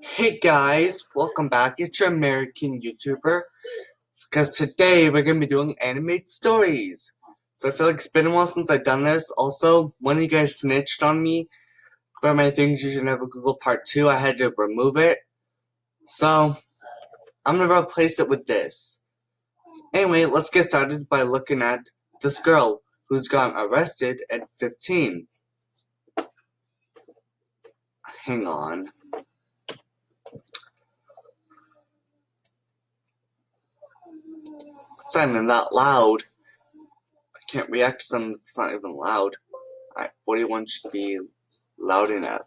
Hey guys, welcome back. It's your American YouTuber. Because today we're gonna be doing animated stories. So I feel like it's been a while since I've done this. Also, one of you guys snitched on me for my things you should never Google part 2. I had to remove it. So I'm gonna replace it with this. Anyway, let's get started by looking at this girl who's gotten arrested at 15. Hang on. It's not even that loud. I can't react to something that's not even loud. Alright, 41 should be loud enough.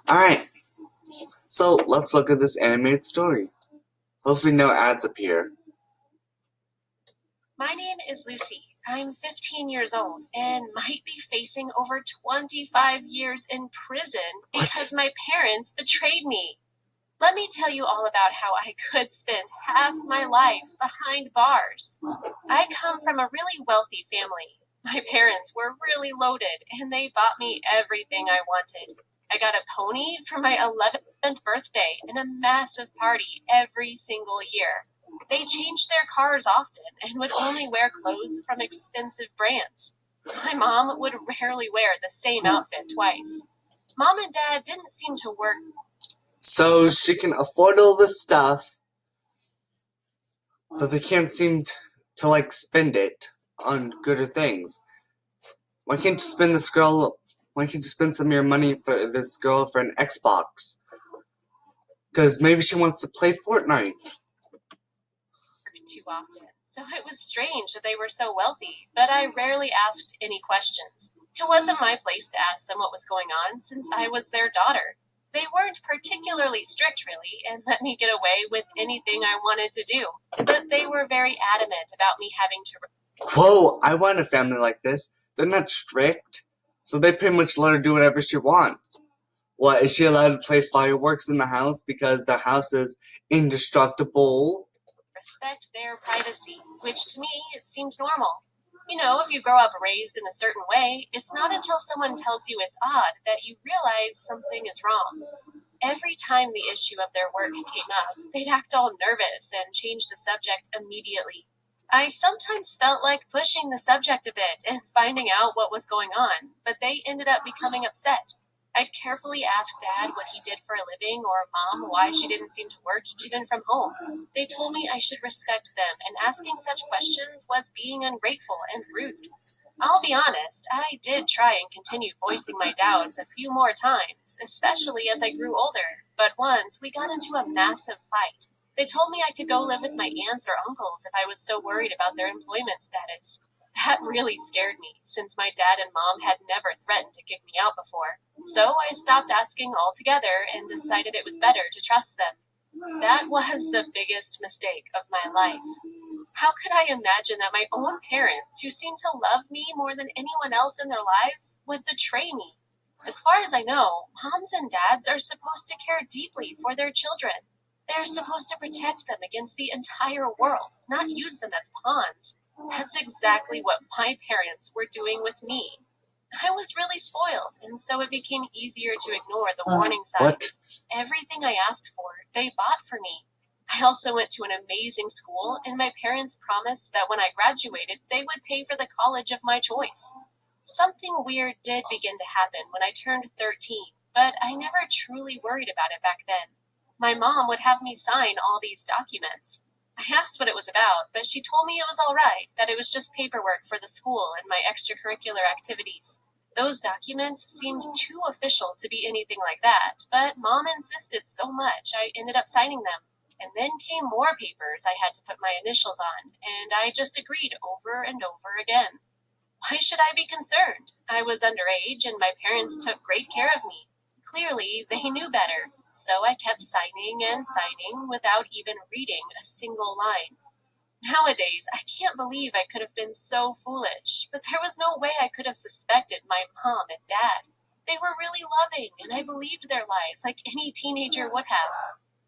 Alright, so let's look at this animated story. Hopefully no ads appear. My name is Lucy. I'm 15 years old and might be facing over 25 years in prison because my parents betrayed me. Let me tell you all about how I could spend half my life behind bars. I come from a really wealthy family. My parents were really loaded and they bought me everything I wanted. I got a pony for my 11th birthday and a massive party every single year. They changed their cars often and would only wear clothes from expensive brands. My mom would rarely wear the same outfit twice. Mom and Dad didn't seem to work. So she can afford all this stuff, but they can't seem to like spend it on gooder things. Why can't you spend this girl? Why can't you spend some of your money for this girl for an Xbox? Because maybe she wants to play Fortnite. Too often, so it was strange that they were so wealthy, but I rarely asked any questions. It wasn't my place to ask them what was going on since I was their daughter. They weren't particularly strict, really, and let me get away with anything I wanted to do, but they were very adamant about me having to. Whoa, I want a family like this. They're not strict, so they pretty much let her do whatever she wants. What, is she allowed to play fireworks in the house because the house is indestructible? Respect their privacy, which to me seemed normal. You know, if you grow up raised in a certain way, it's not until someone tells you it's odd that you realize something is wrong. Every time the issue of their work came up, they'd act all nervous and change the subject immediately. I sometimes felt like pushing the subject a bit and finding out what was going on, but they ended up becoming upset. I'd carefully ask Dad what he did for a living or Mom why she didn't seem to work even from home. They told me I should respect them, and asking such questions was being ungrateful and rude. I'll be honest, I did try and continue voicing my doubts a few more times, especially as I grew older, but once we got into a massive fight. They told me I could go live with my aunts or uncles if I was so worried about their employment status. That really scared me, since my dad and mom had never threatened to kick me out before. So I stopped asking altogether and decided it was better to trust them. That was the biggest mistake of my life. How could I imagine that my own parents, who seemed to love me more than anyone else in their lives, would betray me? As far as I know, moms and dads are supposed to care deeply for their children. They're supposed to protect them against the entire world, not use them as pawns. That's exactly what my parents were doing with me. I was really spoiled, and so it became easier to ignore the warning What? signs. Everything I asked for, they bought for me. I also went to an amazing school, and my parents promised that when I graduated, they would pay for the college of my choice. Something weird did begin to happen when I turned 13, but I never truly worried about it back then. My mom would have me sign all these documents. I asked what it was about, but she told me it was all right, that it was just paperwork for the school and my extracurricular activities. Those documents seemed too official to be anything like that, but Mom insisted so much I ended up signing them. And then came more papers I had to put my initials on, and I just agreed over and over again. Why should I be concerned? I was underage, and my parents took great care of me. Clearly, they knew better, so I kept signing and signing without even reading a single line. Nowadays, I can't believe I could have been so foolish, but there was no way I could have suspected my mom and dad. They were really loving, and I believed their lies like any teenager would have.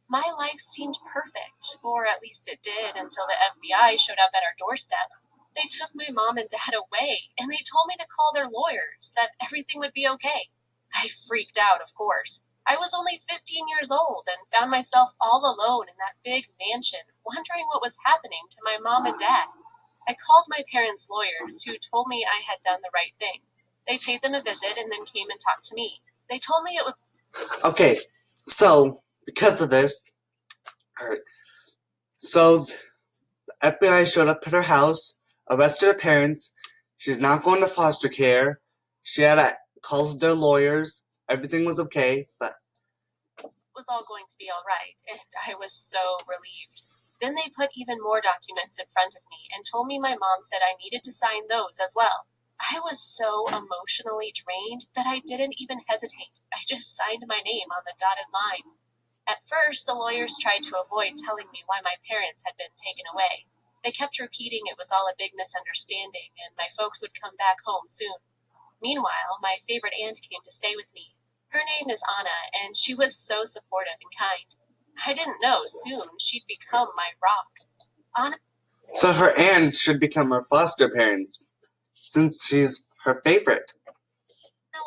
My life seemed perfect, or at least it did until the FBI showed up at our doorstep. They took my mom and dad away, and they told me to call their lawyers, that everything would be okay. I freaked out, of course. I was only 15 years old and found myself all alone in that big mansion, wondering what was happening to my mom and dad. I called my parents' lawyers, who told me I had done the right thing. They paid them a visit and then came and talked to me. They told me it was. Okay, so because of this, alright, so FBI showed up at her house, arrested her parents. She's not going to foster care. She had to call their lawyers. Everything was okay, but Was all going to be all right, and I was so relieved. Then they put even more documents in front of me and told me my mom said I needed to sign those as well. I was so emotionally drained that I didn't even hesitate. I just signed my name on the dotted line. At first, the lawyers tried to avoid telling me why my parents had been taken away. They kept repeating it was all a big misunderstanding and my folks would come back home soon. Meanwhile, my favorite aunt came to stay with me. Her name is Anna, and she was so supportive and kind. I didn't know soon she'd become my rock. Anna so her aunt should become her foster parents, since she's her favorite.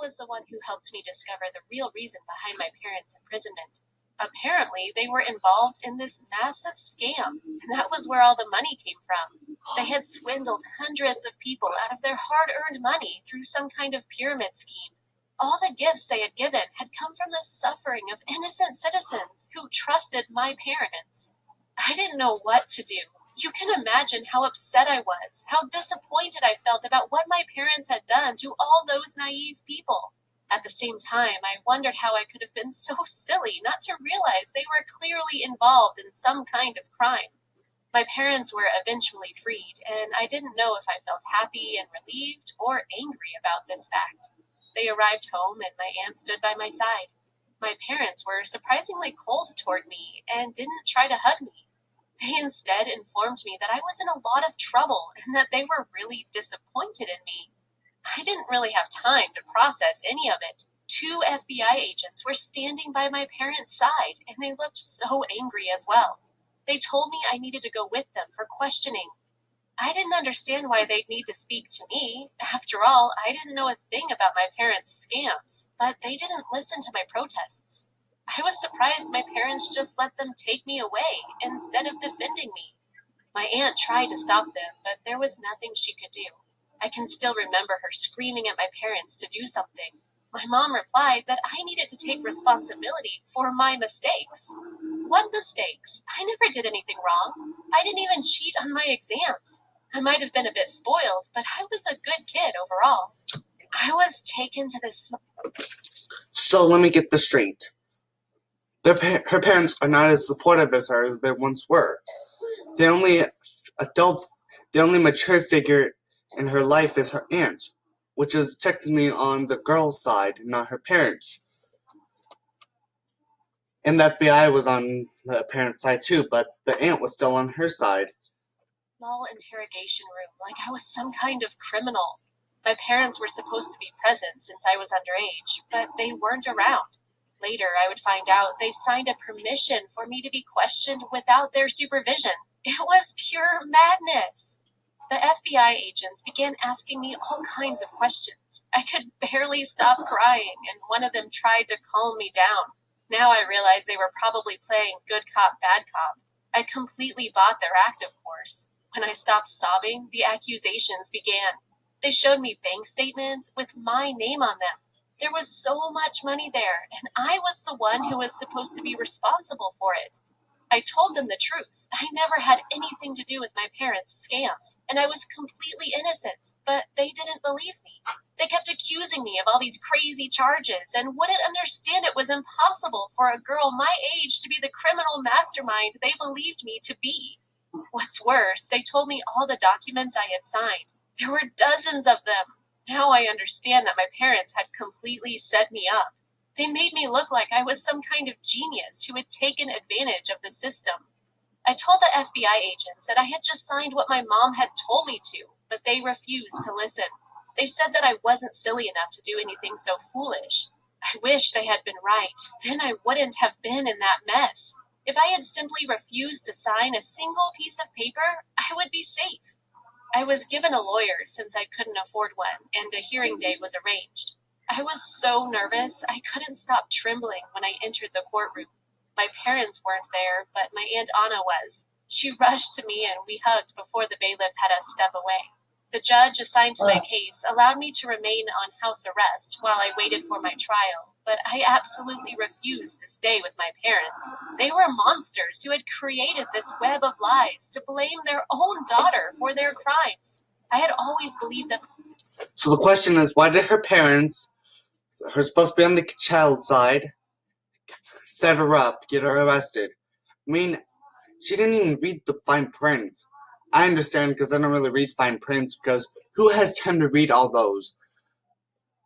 was the one who helped me discover the real reason behind my parents' imprisonment. Apparently, they were involved in this massive scam, and that was where all the money came from. They had swindled hundreds of people out of their hard-earned money through some kind of pyramid scheme. All the gifts they had given had come from the suffering of innocent citizens who trusted my parents. I didn't know what to do. You can imagine how upset I was, how disappointed I felt about what my parents had done to all those naive people. At the same time, I wondered how I could have been so silly not to realize they were clearly involved in some kind of crime. My parents were eventually freed, and I didn't know if I felt happy and relieved or angry about this fact. They arrived home, and my aunt stood by my side. My parents were surprisingly cold toward me and didn't try to hug me. They instead informed me that I was in a lot of trouble and that they were really disappointed in me. I didn't really have time to process any of it. 2 FBI agents were standing by my parents' side, and they looked so angry as well. They told me I needed to go with them for questioning. I didn't understand why they'd need to speak to me. After all, I didn't know a thing about my parents' scams, but they didn't listen to my protests. I was surprised my parents just let them take me away instead of defending me. My aunt tried to stop them, but there was nothing she could do. I can still remember her screaming at my parents to do something. My mom replied that I needed to take responsibility for my mistakes. What mistakes? I never did anything wrong. I didn't even cheat on my exams. I might have been a bit spoiled, but I was a good kid overall. I was taken to this. So let me get this straight. Her parents are not as supportive as her as they once were. The only adult, the only mature figure in her life is her aunt, which is technically on the girl's side, not her parents. And the FBI was on the parents' side too, but the aunt was still on her side. Small interrogation room, like I was some kind of criminal. My parents were supposed to be present since I was underage, but they weren't around. Later, I would find out they signed a permission for me to be questioned without their supervision. It was pure madness. The FBI agents began asking me all kinds of questions. I could barely stop crying, and one of them tried to calm me down. Now I realize they were probably playing good cop, bad cop. I completely bought their act, of course. When I stopped sobbing, the accusations began. They showed me bank statements with my name on them. There was so much money there, and I was the one who was supposed to be responsible for it. I told them the truth. I never had anything to do with my parents' scams, and I was completely innocent, but they didn't believe me. They kept accusing me of all these crazy charges and wouldn't understand it was impossible for a girl my age to be the criminal mastermind they believed me to be. What's worse, they told me all the documents I had signed. There were dozens of them. Now I understand that my parents had completely set me up. They made me look like I was some kind of genius who had taken advantage of the system. I told the FBI agents that I had just signed what my mom had told me to, but they refused to listen. They said that I wasn't silly enough to do anything so foolish. I wish they had been right. Then I wouldn't have been in that mess. If I had simply refused to sign a single piece of paper, I would be safe. I was given a lawyer since I couldn't afford one, and a hearing date was arranged. I was so nervous I couldn't stop trembling when I entered the courtroom. My parents weren't there, but my Aunt Anna was. She rushed to me and we hugged before the bailiff had us step away. The judge assigned to my case allowed me to remain on house arrest while I waited for my trial, but I absolutely refused to stay with my parents. They were monsters who had created this web of lies to blame their own daughter for their crimes. I had always believed that. So the question is, why did her parents, who are supposed to be on the child side, set her up, get her arrested? I mean, she didn't even read the fine print. I understand because I don't really read fine prints because who has time to read all those?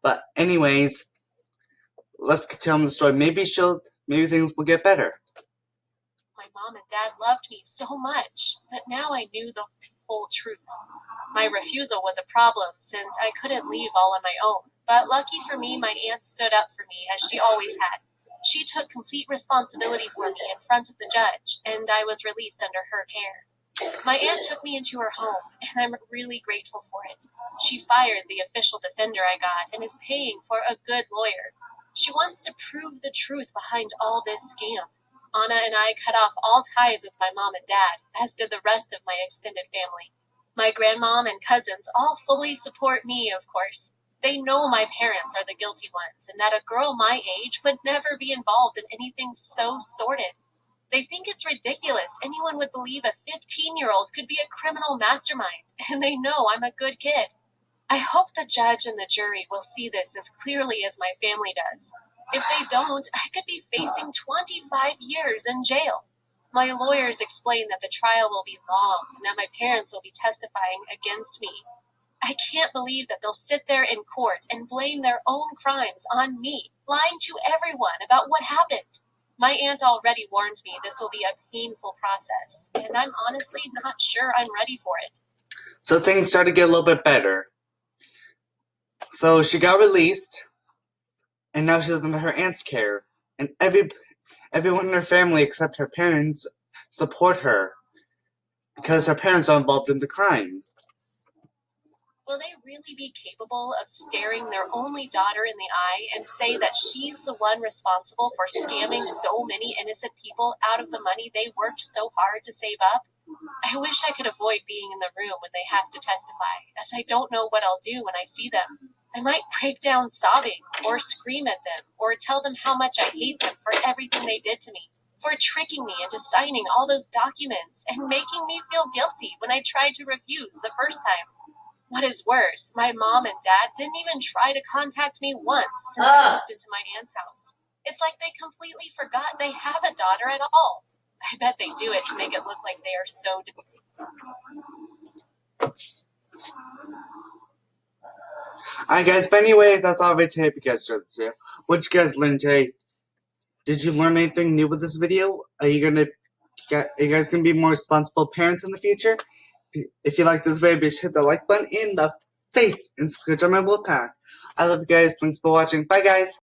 But anyways, let's continue the story. Maybe things will get better. My mom and dad loved me so much, but now I knew the whole truth. My refusal was a problem since I couldn't leave all on my own, but lucky for me, my aunt stood up for me as she always had. She took complete responsibility for me in front of the judge, and I was released under her care. My aunt took me into her home, and I'm really grateful for it. She fired the official defender I got and is paying for a good lawyer. She wants to prove the truth behind all this scam. Anna and I cut off all ties with my mom and dad, as did the rest of my extended family. My grandmom and cousins all fully support me, of course. They know my parents are the guilty ones, and that a girl my age would never be involved in anything so sordid. They think it's ridiculous anyone would believe a 15-year-old could be a criminal mastermind, and they know I'm a good kid. I hope the judge and the jury will see this as clearly as my family does. If they don't, I could be facing 25 years in jail. My lawyers explain that the trial will be long and that my parents will be testifying against me. I can't believe that they'll sit there in court and blame their own crimes on me, lying to everyone about what happened. My aunt already warned me this will be a painful process, and I'm honestly not sure I'm ready for it. So things started to get a little bit better. So she got released, and now she's under her aunt's care. And everyone in her family except her parents support her because her parents are involved in the crime. Will they really be capable of staring their only daughter in the eye and say that she's the one responsible for scamming so many innocent people out of the money they worked so hard to save up? I wish I could avoid being in the room when they have to testify, as I don't know what I'll do when I see them. I might break down sobbing, or scream at them, or tell them how much I hate them for everything they did to me, for tricking me into signing all those documents and making me feel guilty when I tried to refuse the first time. What is worse, my mom and dad didn't even try to contact me once since I moved into my aunt's house. It's like they completely forgot they have a daughter at all. I bet they do it to make it look like they are so. Alright guys, but anyways, that's all I today because of this video. What you guys learned today? Did you learn anything new with this video? Are you guys gonna be more responsible parents in the future? If you like this video, be sure to hit the like button in the face and subscribe to my Wolfpack. I love you guys. Thanks for watching. Bye guys.